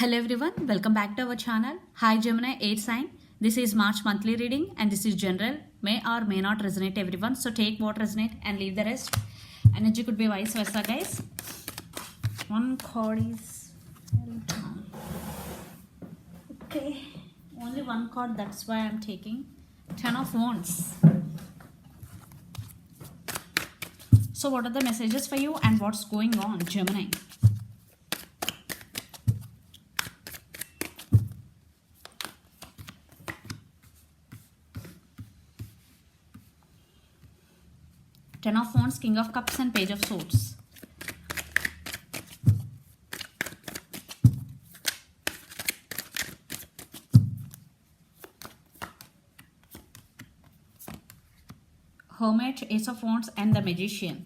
Hello everyone, welcome back to our channel. Hi Gemini 8 sign. This is March monthly reading and this is general. May or may not resonate everyone. So take what resonate and leave the rest. Energy could be vice versa, guys. One card is very strong. Okay, only one card, that's why I'm taking 10 of Wands. So what are the messages for you and what's going on, Gemini? Ten of Wands, King of Cups and Page of Swords. Hermit, Ace of Wands and the Magician.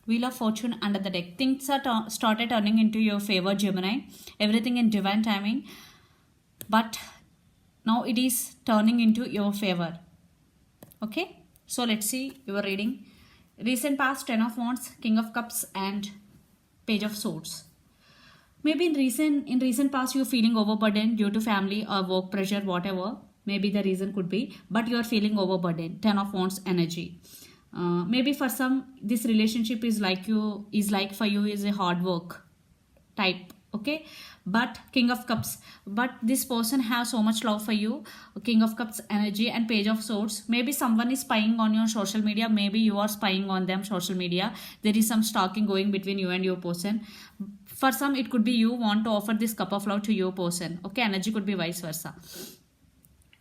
Wheel of Fortune under the deck. Things are started turning into your favor, Gemini. Everything in divine timing. But now it is turning into your favor. Okay. So let's see your reading. Recent past, 10 of Wands, King of Cups and Page of Swords. Maybe in recent past you're feeling overburdened due to family or work pressure, whatever. Maybe the reason could be. But you're feeling overburdened. 10 of Wands energy. Maybe for some this relationship is like for you is a hard work type, okay? But King of Cups, but this person has so much love for you. King of Cups energy and Page of Swords. Maybe someone is spying on your social media, maybe you are spying on them social media. There is some stalking going between you and your person. For some it could be you want to offer this cup of love to your person, okay? Energy could be vice versa.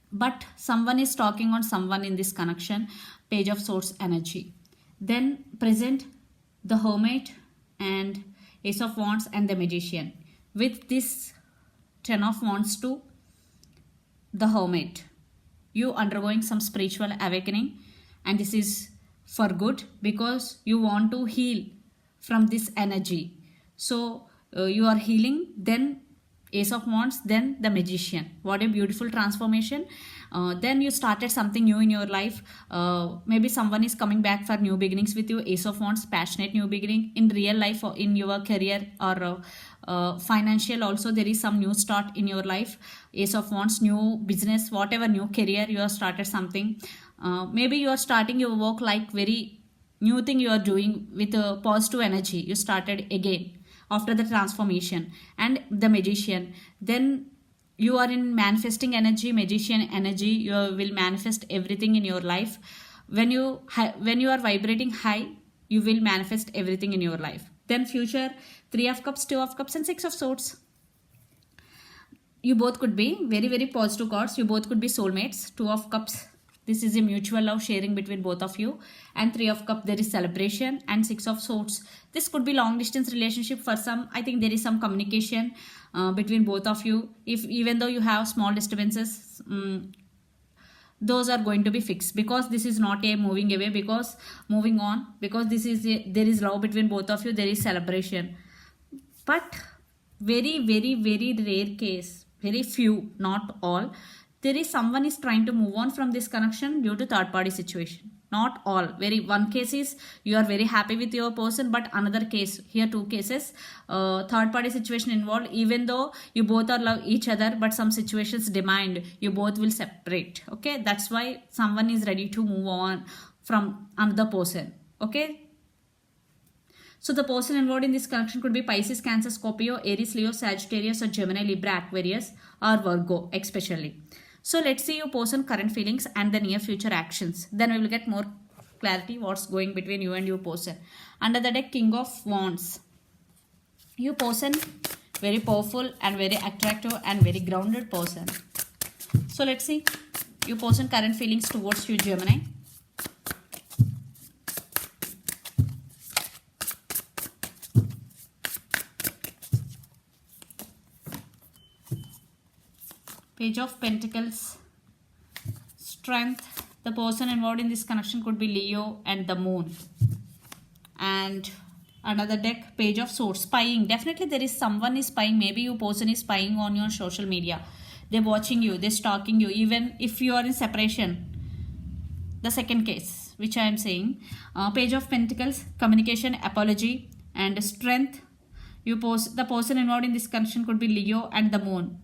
But someone is talking on someone in this connection. Page of Swords energy. Then present, the Hermit and Ace of Wands and the Magician. With this 10 of Wands to the Hermit, you undergoing some spiritual awakening, and this is for good because you want to heal from this energy. So you are healing, then Ace of Wands, then the Magician. What a beautiful transformation. Then you started something new in your life. Maybe someone is coming back for new beginnings with you. Ace of Wands, passionate new beginning in real life or in your career or financial also. There is some new start in your life. Ace of Wands, new business, whatever, new career, you have started something. Maybe you are starting your work like very new thing you are doing with a positive energy. You started again after the transformation. And the Magician, then you are in manifesting energy, Magician energy. You will manifest everything in your life. When you are vibrating high, you will manifest everything in your life. Then future, 3 of Cups, 2 of Cups and 6 of Swords. You both could be very, very positive cards. You both could be soulmates. 2 of Cups, this is a mutual love sharing between both of you. And 3 of Cups, there is celebration. And 6 of Swords, this could be long distance relationship for some. I think there is some communication between both of you. If even though you have small disturbances, those are going to be fixed, because this is not a moving away, because moving on, because this is there is love between both of you, there is celebration. But very, very, very rare case, very few, not all, there is someone is trying to move on from this connection due to third party situation. Not all. Very one case is you are very happy with your person, but another case, here 2 cases, third party situation involved. Even though you both are love each other, but some situations demand you both will separate. Okay, that's why someone is ready to move on from another person. Okay. So the person involved in this connection could be Pisces, Cancer, Scorpio, Aries, Leo, Sagittarius or Gemini, Libra, Aquarius or Virgo especially. So let's see your person current feelings and the near future actions. Then we will get more clarity what's going between you and your person. Under the deck, King of Wands. Your person, very powerful and very attractive and very grounded person. So let's see your person current feelings towards you, Gemini. Page of Pentacles, strength. The person involved in this connection could be Leo and the Moon. And another deck, Page of Swords, spying. Definitely there is someone is spying. Maybe your person is spying on your social media. They're watching you, they're stalking you, even if you are in separation. The second case which I am saying, Page of Pentacles, communication, apology, and strength. The person involved in this connection could be Leo and the moon.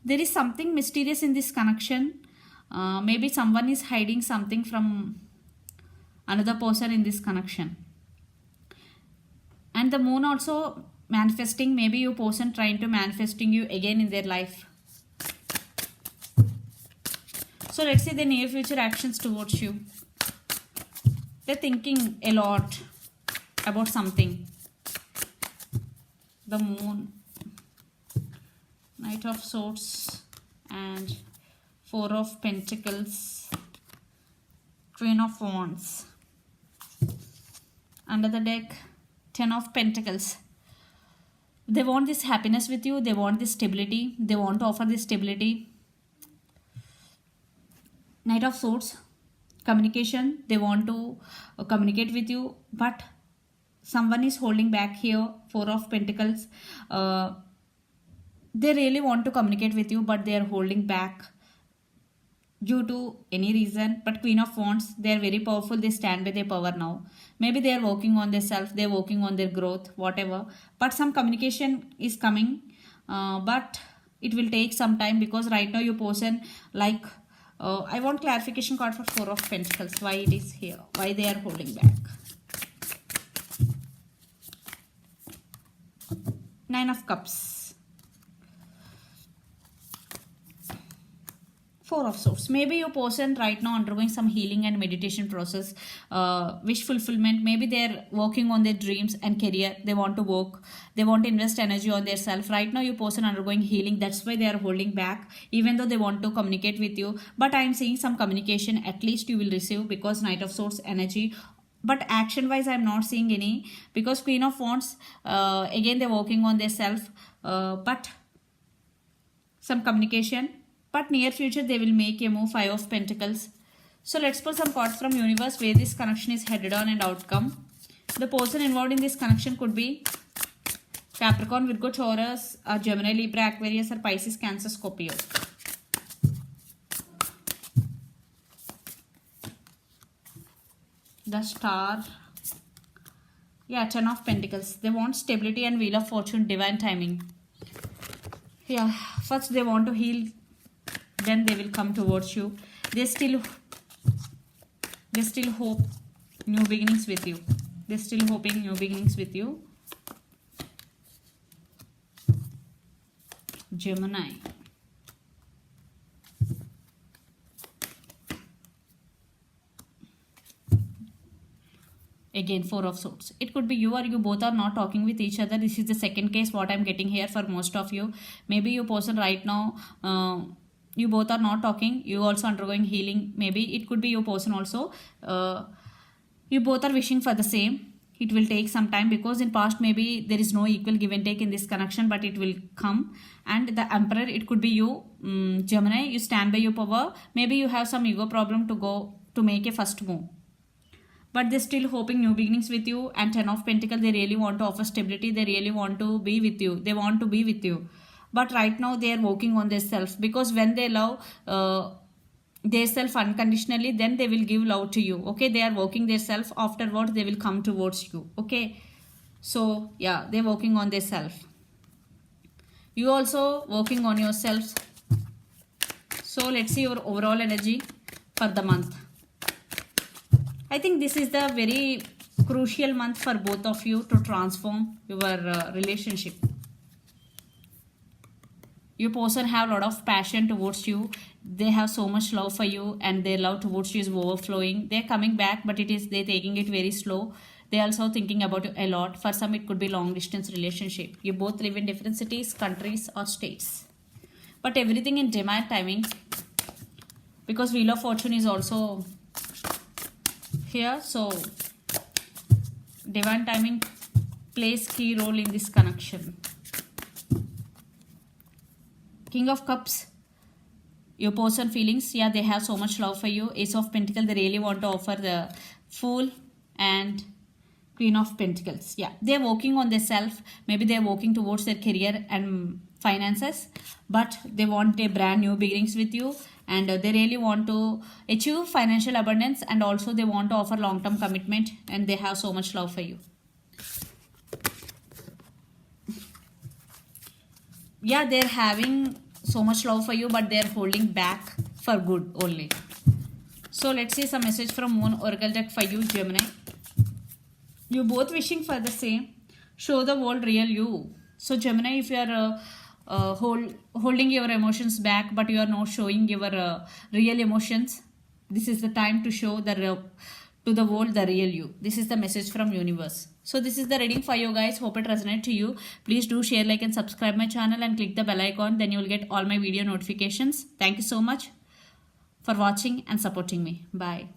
There is something mysterious in this connection. Maybe someone is hiding something from another person in this connection. And the moon also manifesting, maybe your person trying to manifesting you again in their life. So let's see the near future actions towards you. They're thinking a lot about something. The moon, Knight of Swords, and Four of Pentacles, Queen of Wands. Under the deck, Ten of Pentacles. They want this happiness with you. They want this stability. They want to offer this stability. Knight of Swords, communication. They want to communicate with you, but someone is holding back here. Four of Pentacles. They really want to communicate with you, but they are holding back due to any reason. But Queen of Wands, they are very powerful. They stand by their power now. Maybe they are working on their self, they are working on their growth, whatever. But some communication is coming, but it will take some time, because right now your person, like, I want clarification card for Four of Pentacles. Why it is here? Why they are holding back? Nine of Cups. Four of Swords. Maybe your person right now undergoing some healing and meditation process, wish fulfillment. Maybe they're working on their dreams and career. They want to work. They want to invest energy on their self. Right now your person undergoing healing. That's why they are holding back, even though they want to communicate with you. But I am seeing some communication at least you will receive, because Knight of Swords energy. But action wise I am not seeing any, because Queen of Wands, again they're working on their self, but some communication. But near future they will make a move. Five of Pentacles. So let's pull some cards from universe where this connection is headed on and outcome. The person involved in this connection could be Capricorn, Virgo, Taurus, or Gemini, Libra, Aquarius, or Pisces, Cancer, Scorpio. The Star. Yeah, Ten of Pentacles. They want stability and Wheel of Fortune, divine timing. Yeah, first they want to heal, then they will come towards you. They still hope new beginnings with you. They're still hoping new beginnings with you. Gemini. Again, Four of Swords. It could be you or you both are not talking with each other. This is the second case what I'm getting here for most of you. Maybe your person right now, you both are not talking. You also undergoing healing. Maybe it could be your person also. You both are wishing for the same. It will take some time, because in past maybe there is no equal give and take in this connection, but it will come. And the Emperor, it could be you, Gemini. You stand by your power. Maybe you have some ego problem to go to make a first move, but they're still hoping new beginnings with you. And Ten of Pentacles, they really want to offer stability. They really want to be with you. They want to be with you. But right now they are working on their self, because when they love their self unconditionally, then they will give love to you. Okay, they are working their self. Afterwards they will come towards you. Okay, so yeah, they're working on their self. You also working on yourself. So let's see your overall energy for the month. I think this is the very crucial month for both of you to transform your relationship. Your person have a lot of passion towards you. They have so much love for you, and their love towards you is overflowing. They're coming back, but they're taking it very slow. They're also thinking about you a lot. For some it could be long distance relationship. You both live in different cities, countries, or states. But everything in divine timing, because Wheel of Fortune is also here. So divine timing plays key role in this connection. King of Cups, your person feelings, yeah, they have so much love for you. Ace of Pentacles, they really want to offer the Fool. And Queen of Pentacles, yeah, they're working on their self. Maybe they're working towards their career and finances, but they want a brand new beginnings with you, and they really want to achieve financial abundance, and also they want to offer long term commitment, and they have so much love for you. Yeah, they're having so much love for you, but they're holding back for good only. So let's see some message from Moon Oracle deck for you, Gemini. You both wishing for the same. Show the world real you. So Gemini, if you are holding your emotions back, but you are not showing your real emotions, this is the time to show to the world the real you. This is the message from universe. So this is the reading for you guys. Hope it resonates to you. Please do share, like and subscribe my channel and click the bell icon. Then you will get all my video notifications. Thank you so much for watching and supporting me. Bye.